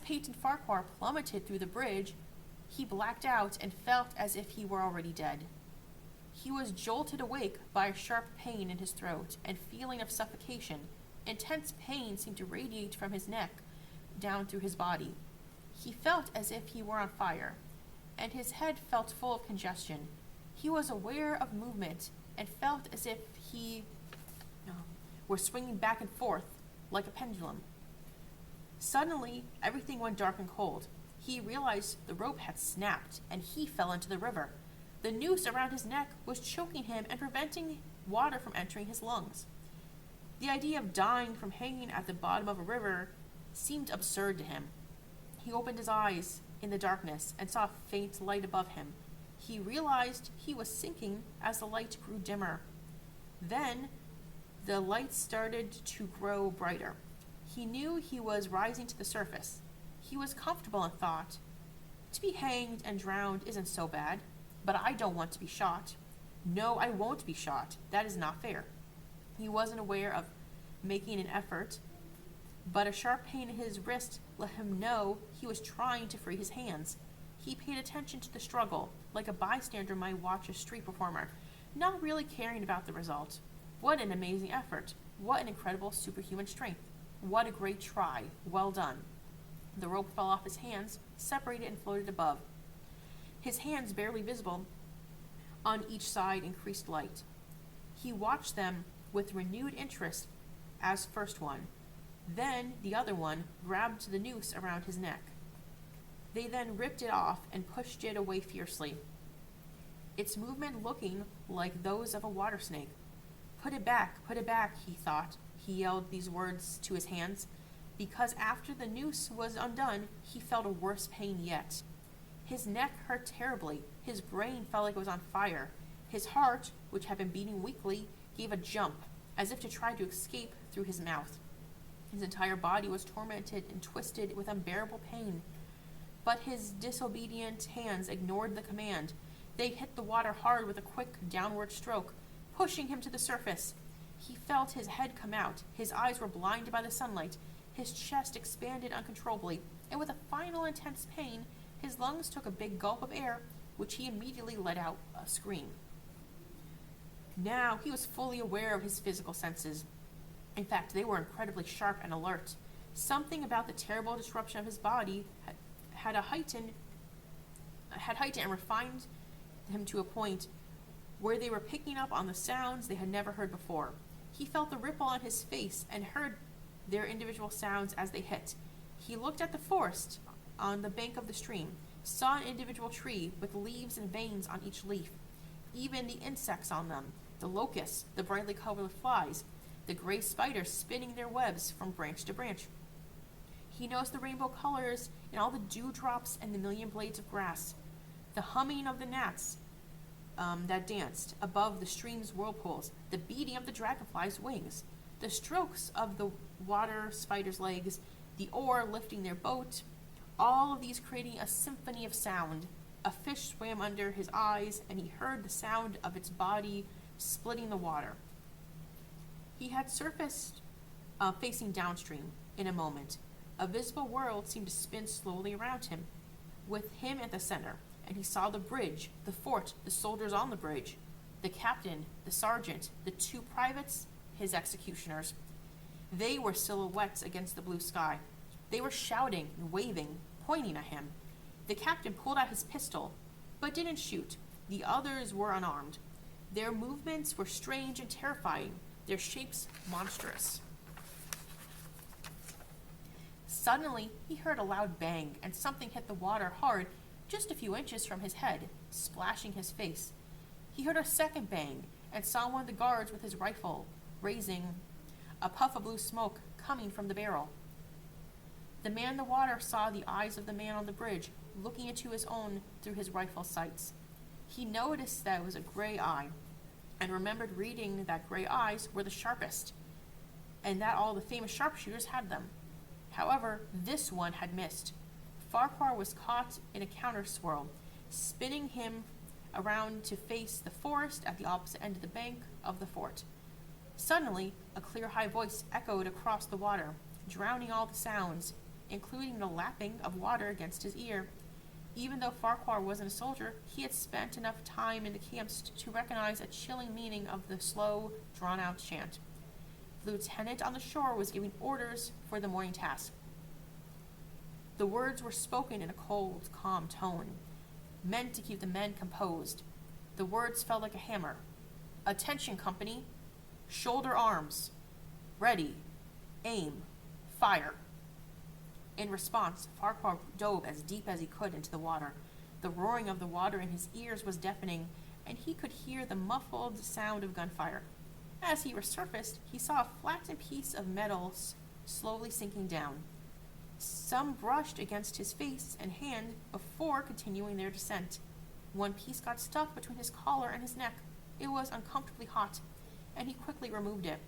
Peyton Farquhar plummeted through the bridge, he blacked out and felt as if he were already dead. He was jolted awake by a sharp pain in his throat and feeling of suffocation. Intense pain seemed to radiate from his neck down through his body. He felt as if he were on fire, and his head felt full of congestion. He was aware of movement and felt as if he were swinging back and forth like a pendulum. Suddenly, everything went dark and cold. He realized the rope had snapped, and he fell into the river. The noose around his neck was choking him and preventing water from entering his lungs. The idea of dying from hanging at the bottom of a river seemed absurd to him. He opened his eyes in the darkness and saw a faint light above him. He realized he was sinking as the light grew dimmer. Then, the light started to grow brighter. He knew he was rising to the surface. He was comfortable and thought, "To be hanged and drowned isn't so bad, but I don't want to be shot. No, I won't be shot. That is not fair." He wasn't aware of making an effort, but a sharp pain in his wrist let him know he was trying to free his hands. He paid attention to the struggle, like a bystander might watch a street performer, not really caring about the result. What an amazing effort. What an incredible superhuman strength. What a great try. Well done. The rope fell off his hands, separated and floated above. His hands, barely visible on each side, increased light. He watched them with renewed interest as first one. Then the other one grabbed the noose around his neck. They then ripped it off and pushed it away fiercely, its movement looking like those of a water snake. Put it back, he thought. He yelled these words to his hands, because after the noose was undone, he felt a worse pain yet. His neck hurt terribly. His brain felt like it was on fire. His heart, which had been beating weakly, gave a jump, as if to try to escape through his mouth. His entire body was tormented and twisted with unbearable pain. But his disobedient hands ignored the command. They hit the water hard with a quick downward stroke, pushing him to the surface. He felt his head come out. His eyes were blinded by the sunlight. His chest expanded uncontrollably, and with a final intense pain, his lungs took a big gulp of air, which he immediately let out a scream. Now he was fully aware of his physical senses. In fact, they were incredibly sharp and alert. Something about the terrible disruption of his body had heightened and refined him to a point where they were picking up on the sounds they had never heard before. He felt the ripple on his face and heard their individual sounds as they hit. He looked at the forest on the bank of the stream, saw an individual tree with leaves and veins on each leaf, even the insects on them, the locusts, the brightly colored flies, the gray spiders spinning their webs from branch to branch. He noticed the rainbow colors in all the dewdrops and the million blades of grass, the humming of the gnats that danced above the stream's whirlpools, the beating of the dragonfly's wings, the strokes of the water spider's legs, the oar lifting their boat, all of these creating a symphony of sound. A fish swam under his eyes, and he heard the sound of its body splitting the water. He had surfaced facing downstream in a moment. A visible world seemed to spin slowly around him, with him at the center, and he saw the bridge, the fort, the soldiers on the bridge, the captain, the sergeant, the two privates, his executioners. They were silhouettes against the blue sky. They were shouting and waving, pointing at him. The captain pulled out his pistol, but didn't shoot. The others were unarmed. Their movements were strange and terrifying, their shapes monstrous. Suddenly, he heard a loud bang, and something hit the water hard just a few inches from his head, splashing his face. He heard a second bang, and saw one of the guards with his rifle, raising a puff of blue smoke coming from the barrel. The man in the water saw the eyes of the man on the bridge, looking into his own through his rifle sights. He noticed that it was a gray eye, and remembered reading that gray eyes were the sharpest, and that all the famous sharpshooters had them. However, this one had missed. Farquhar was caught in a counter swirl, spinning him around to face the forest at the opposite end of the bank of the fort. Suddenly, a clear high voice echoed across the water, drowning all the sounds. including the lapping of water against his ear. Even though Farquhar wasn't a soldier, he had spent enough time in the camps to recognize a chilling meaning of the slow, drawn-out chant. The lieutenant on the shore was giving orders for the morning task. The words were spoken in a cold, calm tone, meant to keep the men composed. The words fell like a hammer. Attention, company. Shoulder arms. Ready. Aim. Fire. In response, Farquhar dove as deep as he could into the water. The roaring of the water in his ears was deafening, and he could hear the muffled sound of gunfire. As he resurfaced, he saw a flattened piece of metal slowly sinking down. Some brushed against his face and hand before continuing their descent. One piece got stuck between his collar and his neck. It was uncomfortably hot, and he quickly removed it.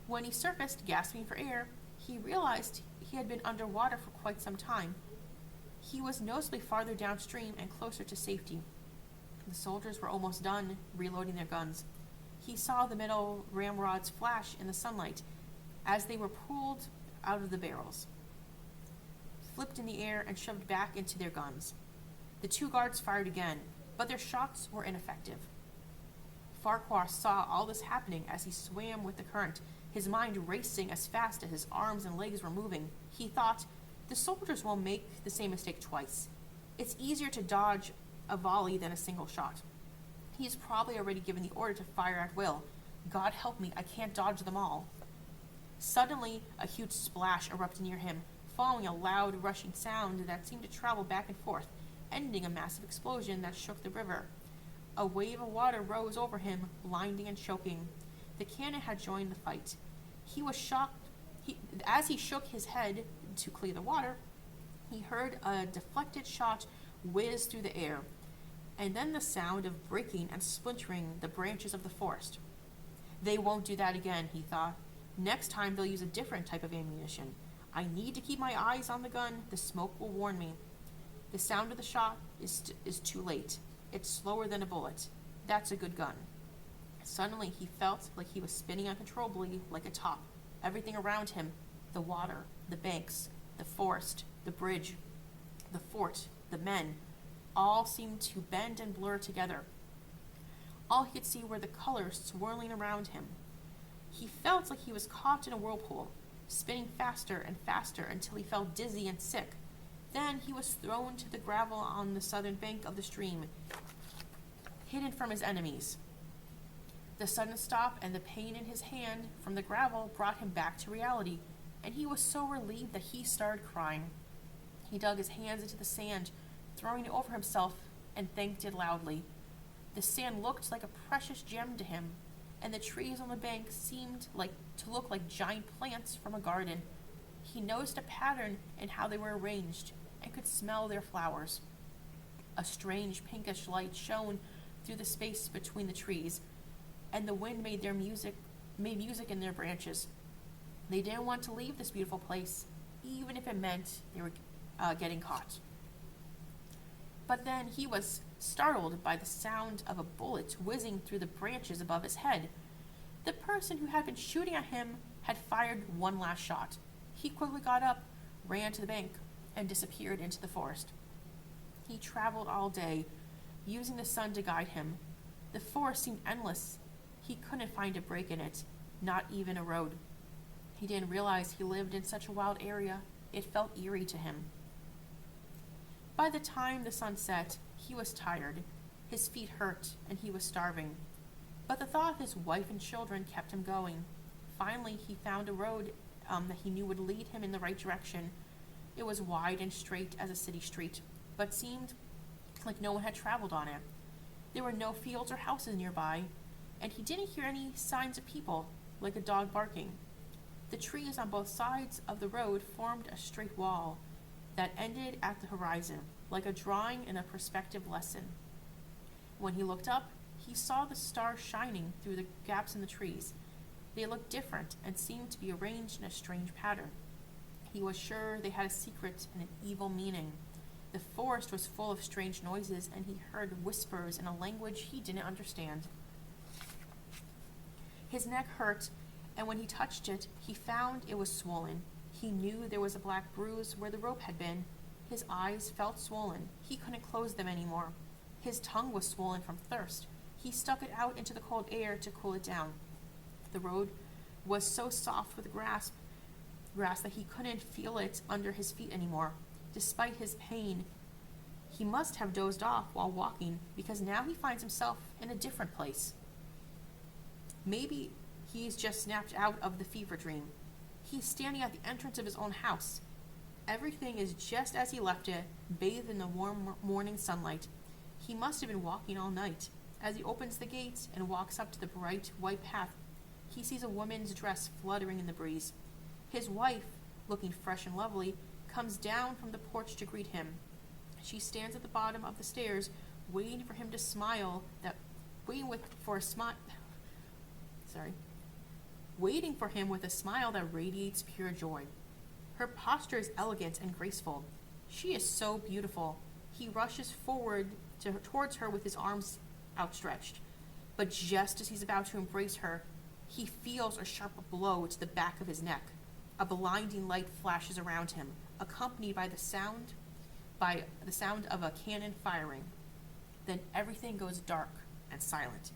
When he surfaced, gasping for air, he realized he had been underwater for quite some time. He was noticeably farther downstream and closer to safety. The soldiers were almost done reloading their guns. He saw the metal ramrods flash in the sunlight as they were pulled out of the barrels, flipped in the air, and shoved back into their guns. The two guards fired again, but their shots were ineffective. Farquhar saw all this happening as he swam with the current, his mind racing as fast as his arms and legs were moving. He thought, the soldiers won't make the same mistake twice. It's easier to dodge a volley than a single shot. He's probably already given the order to fire at will. God help me, I can't dodge them all. Suddenly, a huge splash erupted near him, following a loud, rushing sound that seemed to travel back and forth, ending a massive explosion that shook the river. A wave of water rose over him, blinding and choking. The cannon had joined the fight. He was shocked. As he shook his head to clear the water, he heard a deflected shot whiz through the air, and then the sound of breaking and splintering the branches of the forest. They won't do that again, he thought. Next time they'll use a different type of ammunition. I need to keep my eyes on the gun. The smoke will warn me. The sound of the shot is too late. It's slower than a bullet. That's a good gun. Suddenly he felt like he was spinning uncontrollably like a top. Everything around him, the water, the banks, the forest, the bridge, the fort, the men, all seemed to bend and blur together. All he could see were the colors swirling around him. He felt like he was caught in a whirlpool, spinning faster and faster until he felt dizzy and sick. Then he was thrown to the gravel on the southern bank of the stream, hidden from his enemies. The sudden stop and the pain in his hand from the gravel brought him back to reality, and he was so relieved that he started crying. He dug his hands into the sand, throwing it over himself, and thanked it loudly. The sand looked like a precious gem to him, and the trees on the bank seemed to look like giant plants from a garden. He noticed a pattern in how they were arranged, and could smell their flowers. A strange pinkish light shone through the space between the trees, and the wind made music in their branches. They didn't want to leave this beautiful place, even if it meant they were getting caught. But then he was startled by the sound of a bullet whizzing through the branches above his head. The person who had been shooting at him had fired one last shot. He quickly got up, ran to the bank, and disappeared into the forest. He traveled all day, using the sun to guide him. The forest seemed endless. He couldn't find a break in it, not even a road. He didn't realize he lived in such a wild area. It felt eerie to him. By the time the sun set, he was tired. His feet hurt, and he was starving. But the thought of his wife and children kept him going. Finally, he found a road that he knew would lead him in the right direction. It was wide and straight as a city street, but seemed like no one had traveled on it. There were no fields or houses nearby, and he didn't hear any signs of people, like a dog barking. The trees on both sides of the road formed a straight wall that ended at the horizon, like a drawing in a perspective lesson. When he looked up, he saw the stars shining through the gaps in the trees. They looked different and seemed to be arranged in a strange pattern. He was sure they had a secret and an evil meaning. The forest was full of strange noises, and he heard whispers in a language he didn't understand. His neck hurt, and when he touched it, he found it was swollen. He knew there was a black bruise where the rope had been. His eyes felt swollen. He couldn't close them anymore. His tongue was swollen from thirst. He stuck it out into the cold air to cool it down. The road was so soft with grass that he couldn't feel it under his feet anymore. Despite his pain, he must have dozed off while walking, because now he finds himself in a different place. Maybe he's just snapped out of the fever dream. He's standing at the entrance of his own house. Everything is just as he left it, bathed in the warm morning sunlight. He must have been walking all night. As he opens the gates and walks up to the bright white path, he sees a woman's dress fluttering in the breeze. His wife, looking fresh and lovely, comes down from the porch to greet him. She stands at the bottom of the stairs, waiting for him to smile, waiting for him with a smile that radiates pure joy. Her posture is elegant and graceful. She is so beautiful. He rushes towards her with his arms outstretched. But just as he's about to embrace her, he feels a sharp blow to the back of his neck. A blinding light flashes around him, accompanied by the sound of a cannon firing. Then everything goes dark and silent.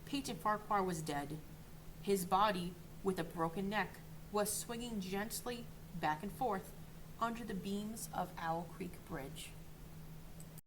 Peyton Farquhar was dead. His body, with a broken neck, was swinging gently back and forth under the beams of Owl Creek Bridge.